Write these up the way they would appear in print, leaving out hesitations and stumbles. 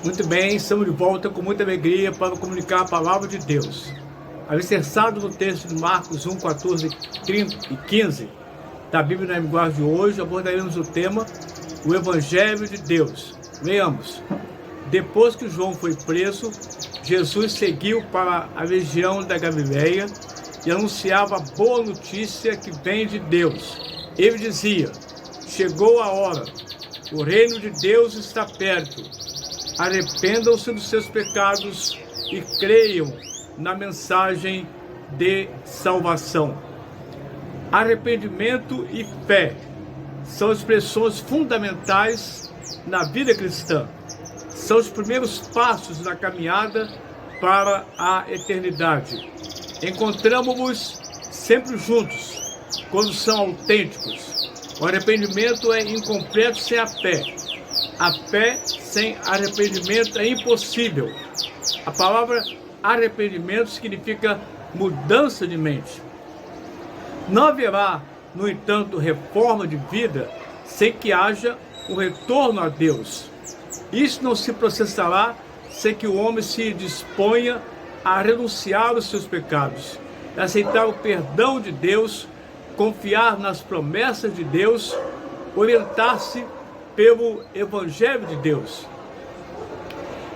Muito bem, estamos de volta com muita alegria para comunicar a palavra de Deus. Alicerçado no texto de Marcos 1, 14 e 15 da Bíblia na linguagem de hoje, abordaremos o tema o Evangelho de Deus. Leamos. Depois que João foi preso, Jesus seguiu para a região da Galileia e anunciava a boa notícia que vem de Deus. Ele dizia: chegou a hora, o reino de Deus está perto. Arrependam-se dos seus pecados e creiam na mensagem de salvação. Arrependimento e fé são expressões fundamentais na vida cristã. São os primeiros passos na caminhada para a eternidade. Encontramos-nos sempre juntos quando são autênticos. O arrependimento é incompleto sem a fé. A fé sem arrependimento é impossível. A palavra arrependimento significa mudança de mente. Não haverá, no entanto, reforma de vida sem que haja um retorno a Deus. Isso não se processará sem que o homem se disponha a renunciar aos seus pecados, aceitar o perdão de Deus, confiar nas promessas de Deus, orientar-se pelo Evangelho de Deus.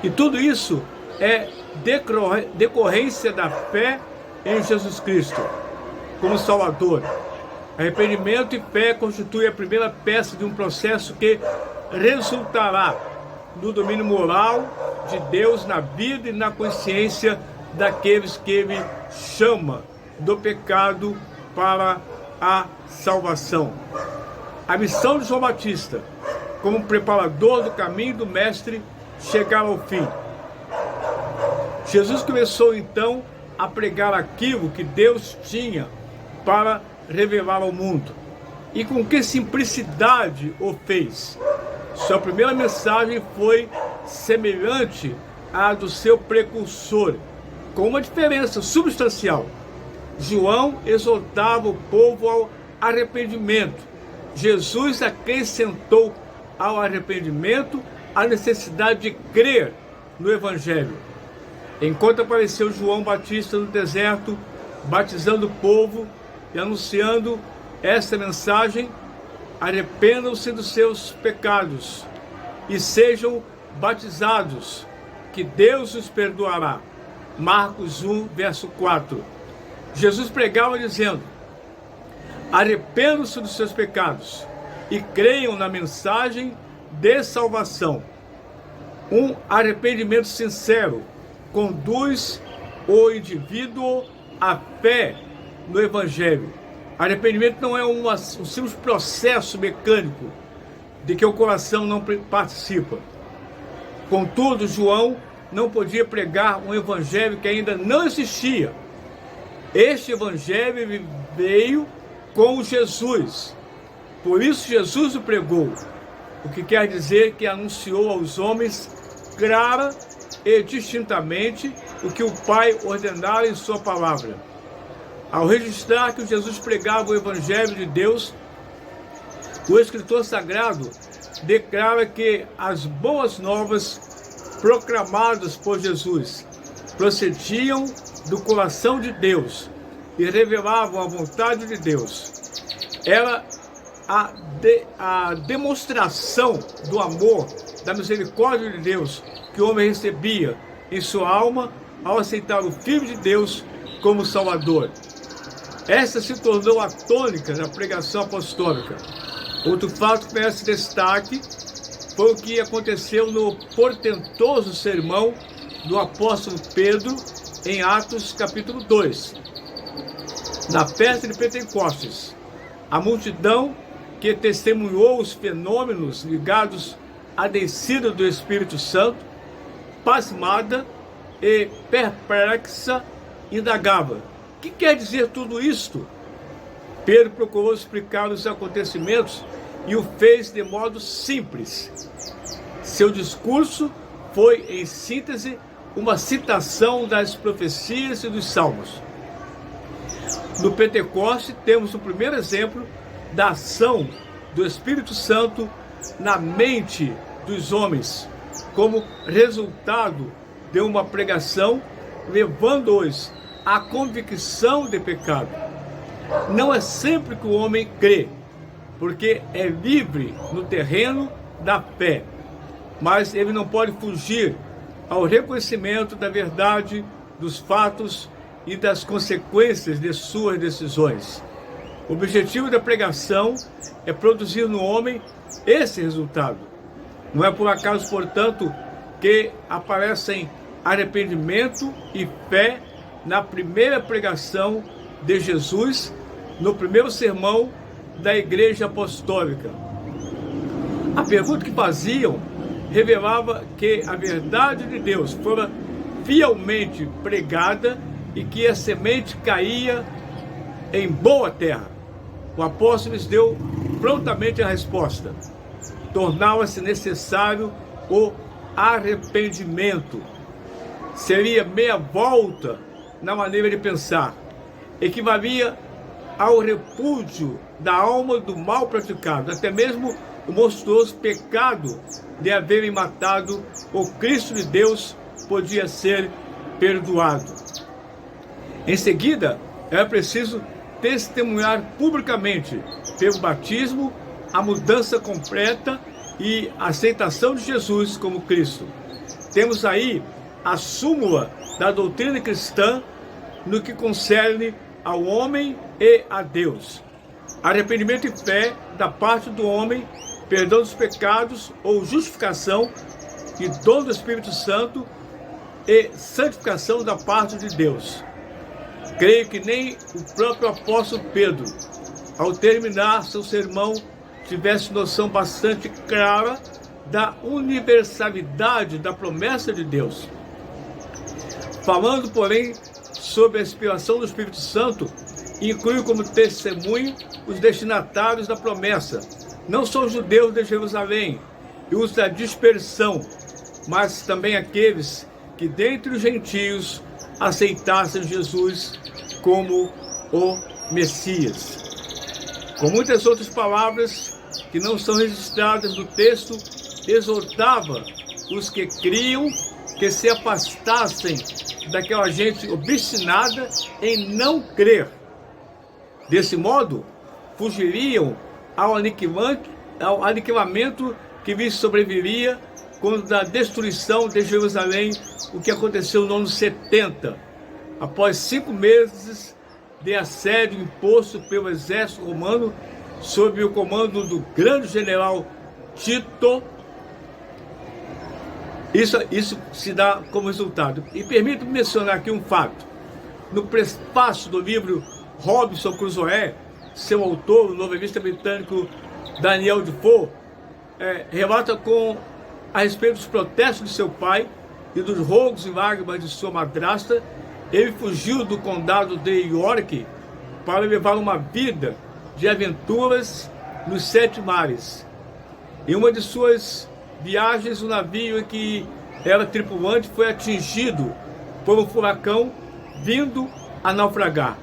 E tudo isso é decorrência da fé em Jesus Cristo como Salvador. Arrependimento e fé constituem a primeira peça de um processo que resultará no domínio moral de Deus na vida e na consciência daqueles que Ele chama do pecado para a salvação. A missão de João Batista, como preparador do caminho do Mestre, chegar ao fim. Jesus começou então a pregar aquilo que Deus tinha para revelar ao mundo. E com que simplicidade o fez. Sua primeira mensagem foi semelhante à do seu precursor, com uma diferença substancial. João exortava o povo ao arrependimento. Jesus acrescentou ao arrependimento a necessidade de crer no Evangelho. Enquanto apareceu João Batista no deserto, batizando o povo e anunciando esta mensagem: arrependam-se dos seus pecados e sejam batizados, que Deus os perdoará. Marcos 1, verso 4. Jesus pregava dizendo: arrependam-se dos seus pecados e creiam na mensagem de salvação. Um arrependimento sincero conduz o indivíduo à fé no Evangelho. Arrependimento não é um simples processo mecânico de que o coração não participa. Contudo, João não podia pregar um Evangelho que ainda não existia. Este Evangelho veio com Jesus. Por isso Jesus o pregou, o que quer dizer que anunciou aos homens clara e distintamente o que o Pai ordenara em sua palavra. Ao registrar que Jesus pregava o Evangelho de Deus, o escritor sagrado declara que as boas novas proclamadas por Jesus procediam do coração de Deus e revelavam a vontade de Deus. Era a demonstração do amor, da misericórdia de Deus que o homem recebia em sua alma ao aceitar o Filho de Deus como Salvador. Esta se tornou a tônica da pregação apostólica. Outro fato que merece destaque foi o que aconteceu no portentoso sermão do apóstolo Pedro em Atos capítulo 2. Na festa de Pentecostes, a multidão que testemunhou os fenômenos ligados à descida do Espírito Santo, pasmada e perplexa, indagava: o que quer dizer tudo isto? Pedro procurou explicar os acontecimentos e o fez de modo simples. Seu discurso foi, em síntese, uma citação das profecias e dos salmos. No Pentecoste, temos o primeiro exemplo da ação do Espírito Santo na mente dos homens, como resultado de uma pregação, levando-os à convicção de pecado. Não é sempre que o homem crê, porque é livre no terreno da fé, mas ele não pode fugir ao reconhecimento da verdade, dos fatos e das consequências de suas decisões. O objetivo da pregação é produzir no homem esse resultado. Não é por acaso, portanto, que aparecem arrependimento e fé na primeira pregação de Jesus, no primeiro sermão da Igreja Apostólica. A pergunta que faziam revelava que a verdade de Deus fora fielmente pregada e que a semente caía em boa terra. O apóstolo lhes deu prontamente a resposta. Tornava-se necessário o arrependimento. Seria meia volta na maneira de pensar. Equivalia ao repúdio da alma do mal praticado, até mesmo o monstruoso pecado de haverem matado o Cristo de Deus podia ser perdoado. Em seguida, era preciso testemunhar publicamente, pelo batismo, a mudança completa e a aceitação de Jesus como Cristo. Temos aí a súmula da doutrina cristã no que concerne ao homem e a Deus. Arrependimento e fé da parte do homem, perdão dos pecados ou justificação e dom do Espírito Santo e santificação da parte de Deus. Creio que nem o próprio apóstolo Pedro, ao terminar seu sermão, tivesse noção bastante clara da universalidade da promessa de Deus. Falando, porém, sobre a inspiração do Espírito Santo, inclui como testemunho os destinatários da promessa, não só os judeus de Jerusalém e os da dispersão, mas também aqueles que dentre os gentios aceitassem Jesus como o Messias. Com muitas outras palavras que não são registradas no texto, exortava os que criam que se afastassem daquela gente obstinada em não crer. Desse modo, fugiriam ao aniquilamento que lhes sobreviria quando da destruição de Jerusalém, o que aconteceu no ano 70, após 5 meses de assédio imposto pelo exército romano, sob o comando do grande general Tito. Isso se dá como resultado. E permito-me mencionar aqui um fato. No prefácio do livro Robinson Crusoe, seu autor, o novelista britânico Daniel Defoe, relata a respeito dos protestos de seu pai e dos rogos e lágrimas de sua madrasta. Ele fugiu do condado de York para levar uma vida de aventuras nos 7 mares. Em uma de suas viagens, o navio em que era tripulante foi atingido por um furacão vindo a naufragar.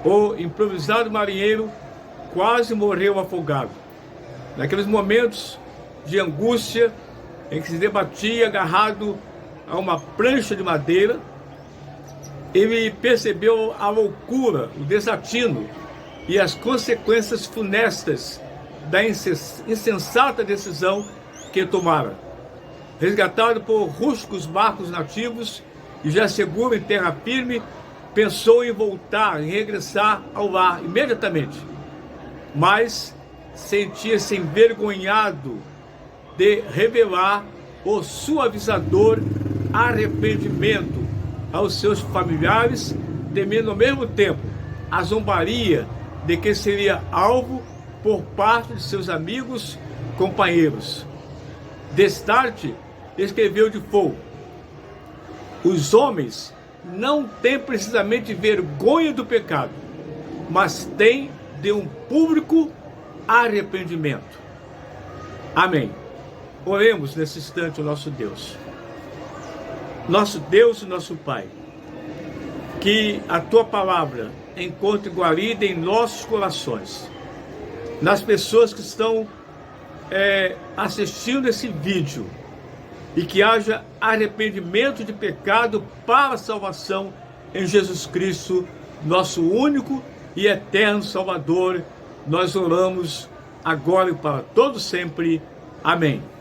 O improvisado marinheiro quase morreu afogado. Naqueles momentos de angústia em que se debatia agarrado a uma prancha de madeira, ele percebeu a loucura, o desatino e as consequências funestas da insensata decisão que tomara. Resgatado por rústicos barcos nativos e já seguro em terra firme, pensou em voltar, em regressar ao lar imediatamente, mas sentia-se envergonhado de revelar o suavizador arrependimento aos seus familiares, temendo ao mesmo tempo a zombaria de que seria alvo por parte de seus amigos, companheiros. Destarte, escreveu Defoe: os homens não têm precisamente vergonha do pecado, mas têm de um público arrependimento. Amém. Oremos nesse instante o nosso Deus. Nosso Deus e nosso Pai, que a Tua palavra encontre guarida em nossos corações, nas pessoas que estão assistindo esse vídeo, e que haja arrependimento de pecado para a salvação em Jesus Cristo, nosso único e eterno Salvador. Nós oramos agora e para todo sempre. Amém.